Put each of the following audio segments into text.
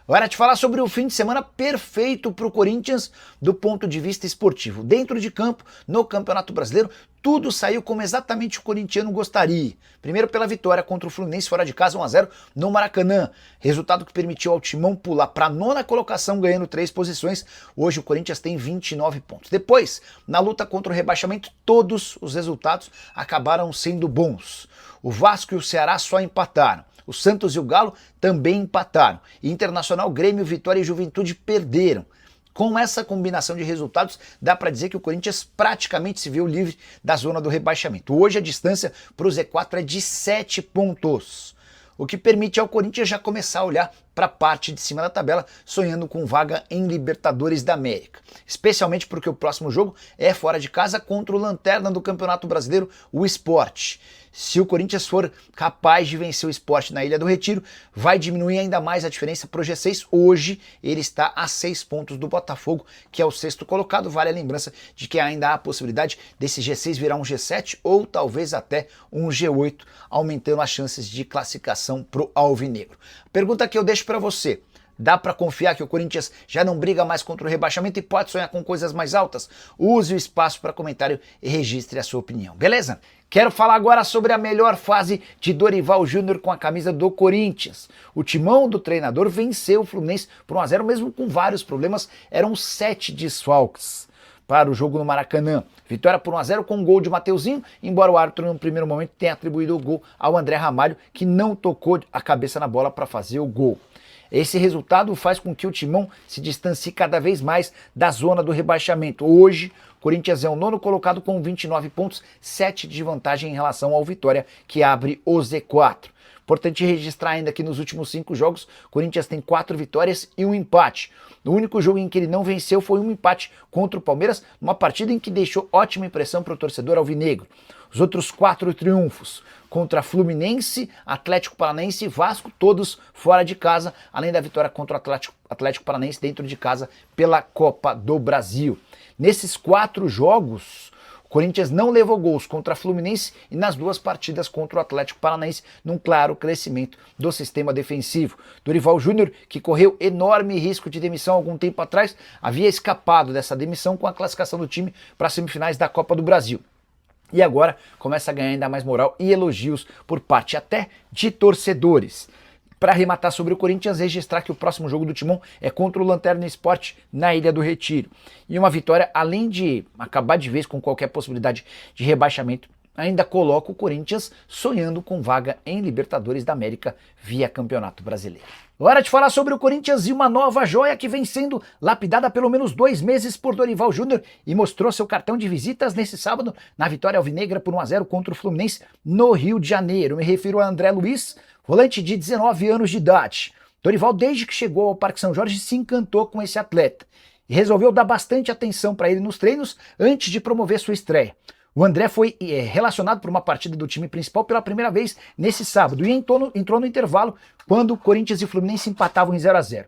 Hora de falar sobre o fim de semana perfeito para o Corinthians do ponto de vista esportivo. Dentro de campo, no Campeonato Brasileiro, tudo saiu como exatamente o corintiano gostaria. Primeiro pela vitória contra o Fluminense fora de casa 1-0 no Maracanã. Resultado que permitiu ao Timão pular para a nona colocação ganhando 3 posições. Hoje o Corinthians tem 29 pontos. Depois, na luta contra o rebaixamento, todos os resultados acabaram sendo bons. O Vasco e o Ceará só empataram. O Santos e o Galo também empataram. Internacional, Grêmio, Vitória e Juventude perderam. Com essa combinação de resultados, dá para dizer que o Corinthians praticamente se viu livre da zona do rebaixamento. Hoje a distância para o Z4 é de 7 pontos, o que permite ao Corinthians já começar a olhar para a parte de cima da tabela, sonhando com vaga em Libertadores da América. Especialmente porque o próximo jogo é fora de casa contra o lanterna do Campeonato Brasileiro, o Sport. Se o Corinthians for capaz de vencer o Sport na Ilha do Retiro, vai diminuir ainda mais a diferença para o G6. Hoje ele está a 6 pontos do Botafogo, que é o 6º colocado. Vale a lembrança de que ainda há a possibilidade desse G6 virar um G7 ou talvez até um G8, aumentando as chances de classificação para o Alvinegro. Pergunta que eu deixo para você. Dá para confiar que o Corinthians já não briga mais contra o rebaixamento e pode sonhar com coisas mais altas? Use o espaço para comentário e registre a sua opinião, beleza? Quero falar agora sobre a melhor fase de Dorival Júnior com a camisa do Corinthians. O timão do treinador venceu o Fluminense por 1-0, mesmo com vários problemas. Eram 7 desfalques para o jogo no Maracanã. Vitória por 1-0 com um gol de Mateuzinho, embora o árbitro no primeiro momento tenha atribuído o gol ao André Ramalho, que não tocou a cabeça na bola para fazer o gol. Esse resultado faz com que o Timão se distancie cada vez mais da zona do rebaixamento. Hoje, o Corinthians é o 9º colocado com 29 pontos, 7 de vantagem em relação ao Vitória, que abre o Z4. Importante registrar ainda que nos últimos 5 jogos, o Corinthians tem 4 vitórias e 1 empate. O único jogo em que ele não venceu foi um empate contra o Palmeiras, numa partida em que deixou ótima impressão para o torcedor alvinegro. Os outros 4 triunfos contra Fluminense, Atlético Paranaense e Vasco, todos fora de casa, além da vitória contra o Atlético Paranaense dentro de casa pela Copa do Brasil. Nesses 4 jogos, o Corinthians não levou gols contra a Fluminense e nas 2 partidas contra o Atlético Paranaense, num claro crescimento do sistema defensivo. Dorival Júnior, que correu enorme risco de demissão há algum tempo atrás, havia escapado dessa demissão com a classificação do time para as semifinais da Copa do Brasil. E agora começa a ganhar ainda mais moral e elogios por parte até de torcedores. Para arrematar sobre o Corinthians, registrar que o próximo jogo do Timão é contra o Lanterna Sport na Ilha do Retiro. E uma vitória, além de acabar de vez com qualquer possibilidade de rebaixamento, ainda coloca o Corinthians sonhando com vaga em Libertadores da América via Campeonato Brasileiro. Hora de falar sobre o Corinthians e uma nova joia que vem sendo lapidada há pelo menos 2 meses por Dorival Júnior e mostrou seu cartão de visitas nesse sábado na vitória alvinegra por 1-0 contra o Fluminense no Rio de Janeiro. Me refiro a André Luiz, volante de 19 anos de idade. Dorival, desde que chegou ao Parque São Jorge, se encantou com esse atleta e resolveu dar bastante atenção para ele nos treinos antes de promover sua estreia. O André foi relacionado por uma partida do time principal pela primeira vez nesse sábado e entrou no intervalo quando Corinthians e Fluminense empatavam em 0-0.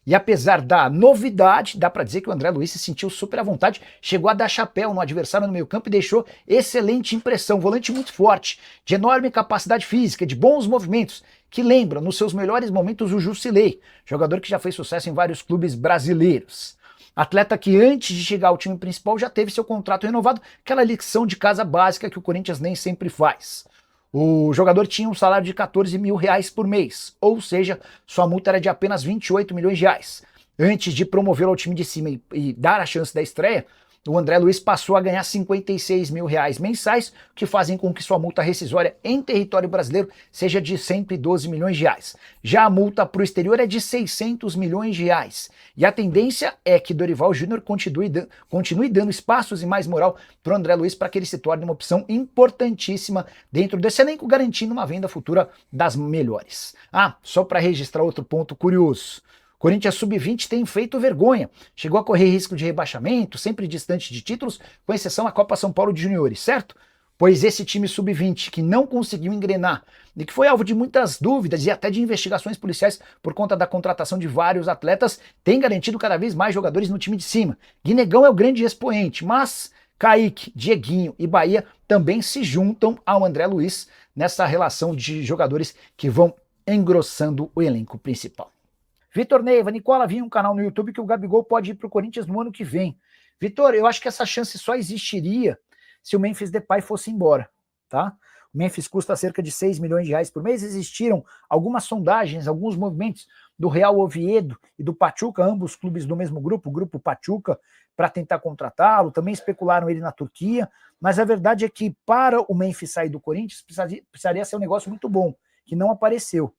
E apesar da novidade, dá para dizer que o André Luiz se sentiu super à vontade, chegou a dar chapéu no adversário no meio campo e deixou excelente impressão. Volante muito forte, de enorme capacidade física, de bons movimentos, que lembra nos seus melhores momentos o Jusilei, jogador que já fez sucesso em vários clubes brasileiros. Atleta que antes de chegar ao time principal já teve seu contrato renovado, aquela lição de casa básica que o Corinthians nem sempre faz. O jogador tinha um salário de R$14 mil por mês, ou seja, sua multa era de apenas R$28 milhões. Antes de promovê-lo ao time de cima e dar a chance da estreia, o André Luiz passou a ganhar R$56 mil mensais, que fazem com que sua multa rescisória em território brasileiro seja de R$112 milhões. Já a multa para o exterior é de R$600 milhões. E a tendência é que Dorival Júnior continue dando espaços e mais moral para o André Luiz para que ele se torne uma opção importantíssima dentro desse elenco, garantindo uma venda futura das melhores. Só para registrar outro ponto curioso. Corinthians Sub-20 tem feito vergonha, chegou a correr risco de rebaixamento, sempre distante de títulos, com exceção à Copa São Paulo de Juniores, certo? Pois esse time Sub-20 que não conseguiu engrenar e que foi alvo de muitas dúvidas e até de investigações policiais por conta da contratação de vários atletas, tem garantido cada vez mais jogadores no time de cima. Guinegão é o grande expoente, mas Kaique, Dieguinho e Bahia também se juntam ao André Luiz nessa relação de jogadores que vão engrossando o elenco principal. Vitor Neiva, Nicola, vi um canal no YouTube que o Gabigol pode ir para o Corinthians no ano que vem. Vitor, eu acho que essa chance só existiria se o Memphis Depay fosse embora, tá? O Memphis custa cerca de 6 milhões de reais por mês. Existiram algumas sondagens, alguns movimentos do Real Oviedo e do Pachuca, ambos clubes do mesmo grupo, o grupo Pachuca, para tentar contratá-lo. Também especularam ele na Turquia, mas a verdade é que para o Memphis sair do Corinthians precisaria ser um negócio muito bom, que não apareceu.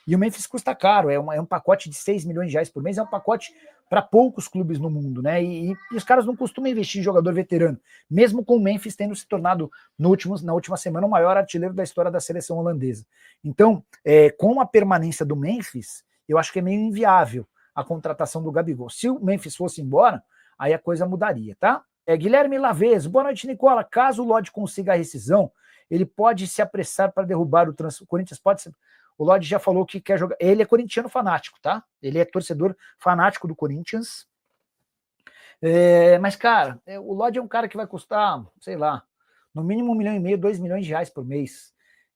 E o Memphis custa caro, é um pacote de 6 milhões de reais por mês, é um pacote para poucos clubes no mundo, né? E os caras não costumam investir em jogador veterano, mesmo com o Memphis tendo se tornado, na última semana, o maior artilheiro da história da seleção holandesa. Então, com a permanência do Memphis, eu acho que é meio inviável a contratação do Gabigol. Se o Memphis fosse embora, aí a coisa mudaria, tá? Guilherme Lavez, boa noite, Nicola. Caso o Lodge consiga a rescisão, ele pode se apressar para derrubar o Corinthians pode ser... O Lodge já falou que quer jogar. Ele é corintiano fanático, tá? Ele é torcedor fanático do Corinthians. Mas, cara, o Lodge é um cara que vai custar, sei lá, no mínimo 1,5 milhão, 2 milhões de reais por mês.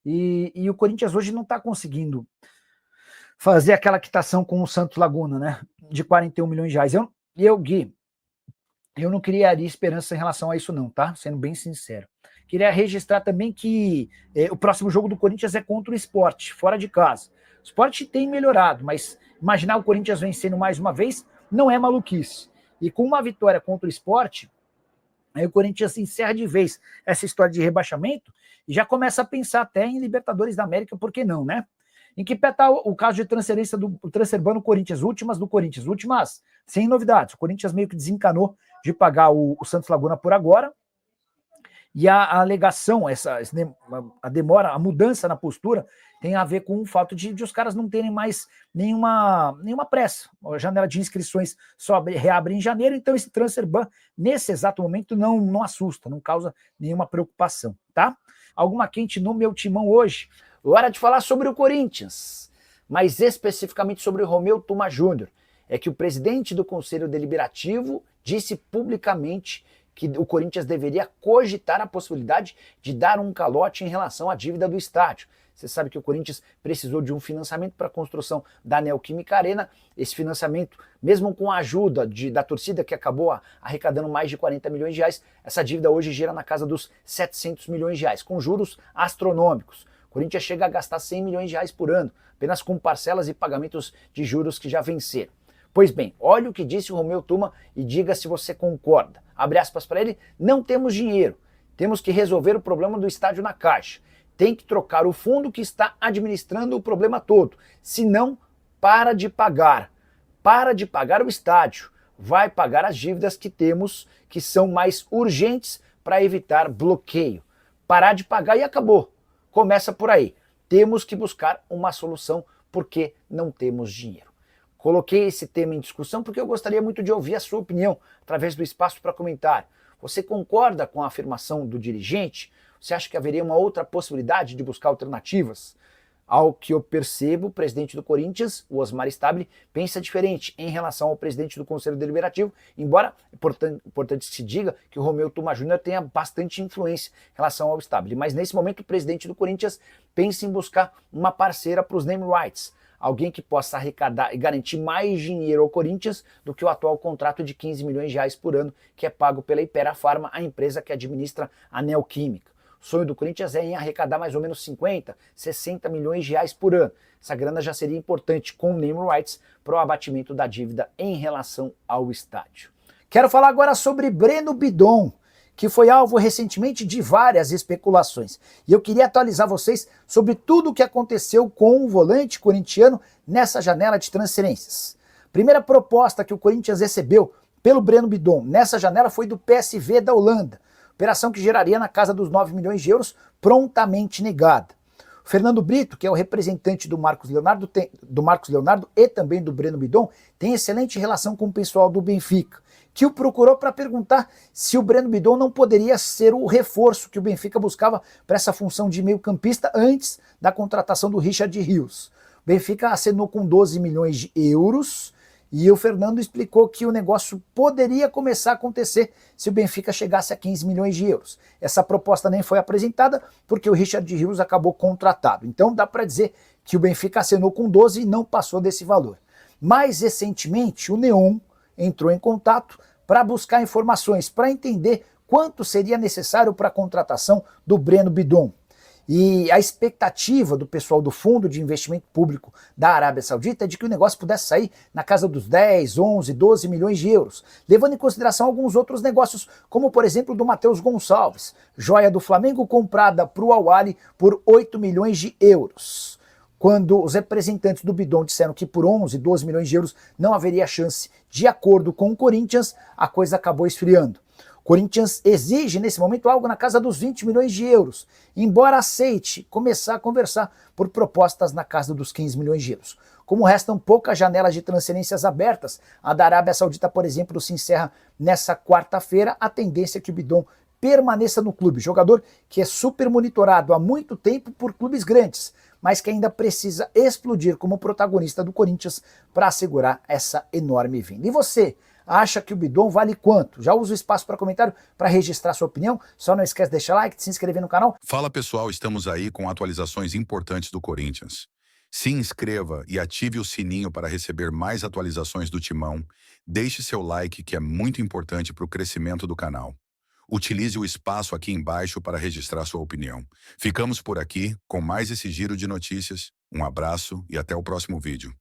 E o Corinthians hoje não está conseguindo fazer aquela quitação com o Santos Laguna, né? De 41 milhões de reais. Gui, eu não criaria esperança em relação a isso, não, tá? Sendo bem sincero. Queria registrar também que o próximo jogo do Corinthians é contra o Sport, fora de casa. O Sport tem melhorado, mas imaginar o Corinthians vencendo mais uma vez não é maluquice. E com uma vitória contra o Sport, aí o Corinthians encerra de vez essa história de rebaixamento e já começa a pensar até em Libertadores da América, por que não, né? Em que pé está o caso de transferência do Transferban no Corinthians, últimas sem novidades. O Corinthians meio que desencanou de pagar o Santos Laguna por agora. E a alegação, a demora, a mudança na postura tem a ver com o fato de os caras não terem mais nenhuma pressa. A janela de inscrições só reabre em janeiro, então esse transfer ban, nesse exato momento, não assusta, não causa nenhuma preocupação, tá? Alguma quente no meu timão hoje? Hora de falar sobre o Corinthians, mais especificamente sobre o Romeu Tuma Júnior. É que o presidente do Conselho Deliberativo disse publicamente que o Corinthians deveria cogitar a possibilidade de dar um calote em relação à dívida do estádio. Você sabe que o Corinthians precisou de um financiamento para a construção da Neoquímica Arena. Esse financiamento, mesmo com a ajuda da torcida, que acabou arrecadando mais de 40 milhões de reais, essa dívida hoje gira na casa dos 700 milhões de reais, com juros astronômicos. O Corinthians chega a gastar 100 milhões de reais por ano, apenas com parcelas e pagamentos de juros que já venceram. Pois bem, olha o que disse o Romeu Tuma e diga se você concorda. Abre aspas para ele: não temos dinheiro, temos que resolver o problema do estádio na Caixa. Tem que trocar o fundo que está administrando o problema todo. Senão, para de pagar o estádio. Vai pagar as dívidas que temos, que são mais urgentes para evitar bloqueio. Parar de pagar e acabou. Começa por aí. Temos que buscar uma solução porque não temos dinheiro. Coloquei esse tema em discussão porque eu gostaria muito de ouvir a sua opinião através do espaço para comentário. Você concorda com a afirmação do dirigente? Você acha que haveria uma outra possibilidade de buscar alternativas? Ao que eu percebo, o presidente do Corinthians, o Osmar Stabile, pensa diferente em relação ao presidente do Conselho Deliberativo, embora é importante que se diga que o Romeu Tuma Júnior tenha bastante influência em relação ao Stabile. Mas nesse momento o presidente do Corinthians pensa em buscar uma parceira para os name rights, alguém que possa arrecadar e garantir mais dinheiro ao Corinthians do que o atual contrato de 15 milhões de reais por ano que é pago pela Hypera Pharma, a empresa que administra a Neoquímica. O sonho do Corinthians é em arrecadar mais ou menos 50, 60 milhões de reais por ano. Essa grana já seria importante com name rights para o abatimento da dívida em relação ao estádio. Quero falar agora sobre Breno Bidon, que foi alvo recentemente de várias especulações. E eu queria atualizar vocês sobre tudo o que aconteceu com o volante corintiano nessa janela de transferências. Primeira proposta que o Corinthians recebeu pelo Breno Bidon nessa janela foi do PSV da Holanda. Operação que geraria na casa dos 9 milhões de euros, prontamente negada. O Fernando Brito, que é o representante do Marcos Leonardo e também do Breno Bidon, tem excelente relação com o pessoal do Benfica, que o procurou para perguntar se o Breno Bidon não poderia ser o reforço que o Benfica buscava para essa função de meio-campista antes da contratação do Richard Rios. O Benfica acenou com 12 milhões de euros e o Fernando explicou que o negócio poderia começar a acontecer se o Benfica chegasse a 15 milhões de euros. Essa proposta nem foi apresentada porque o Richard Rios acabou contratado. Então dá para dizer que o Benfica acenou com 12 e não passou desse valor. Mais recentemente, o Neon entrou em contato para buscar informações, para entender quanto seria necessário para a contratação do Breno Bidon. E a expectativa do pessoal do Fundo de Investimento Público da Arábia Saudita é de que o negócio pudesse sair na casa dos 10, 11, 12 milhões de euros, levando em consideração alguns outros negócios, como por exemplo o do Matheus Gonçalves, joia do Flamengo comprada para o Al-Ahly por 8 milhões de euros. Quando os representantes do Bidon disseram que por 11, 12 milhões de euros não haveria chance de acordo com o Corinthians, a coisa acabou esfriando. O Corinthians exige nesse momento algo na casa dos 20 milhões de euros, embora aceite começar a conversar por propostas na casa dos 15 milhões de euros. Como restam poucas janelas de transferências abertas, a da Arábia Saudita, por exemplo, se encerra nessa quarta-feira, a tendência é que o Bidon permaneça no clube, jogador que é super monitorado há muito tempo por clubes grandes, mas que ainda precisa explodir como protagonista do Corinthians para assegurar essa enorme vinda. E você, acha que o Bidon vale quanto? Já usa o espaço para comentário para registrar sua opinião. Só não esquece de deixar like, de se inscrever no canal. Fala pessoal, estamos aí com atualizações importantes do Corinthians. Se inscreva e ative o sininho para receber mais atualizações do Timão. Deixe seu like, que é muito importante para o crescimento do canal. Utilize o espaço aqui embaixo para registrar sua opinião. Ficamos por aqui com mais esse giro de notícias. Um abraço e até o próximo vídeo.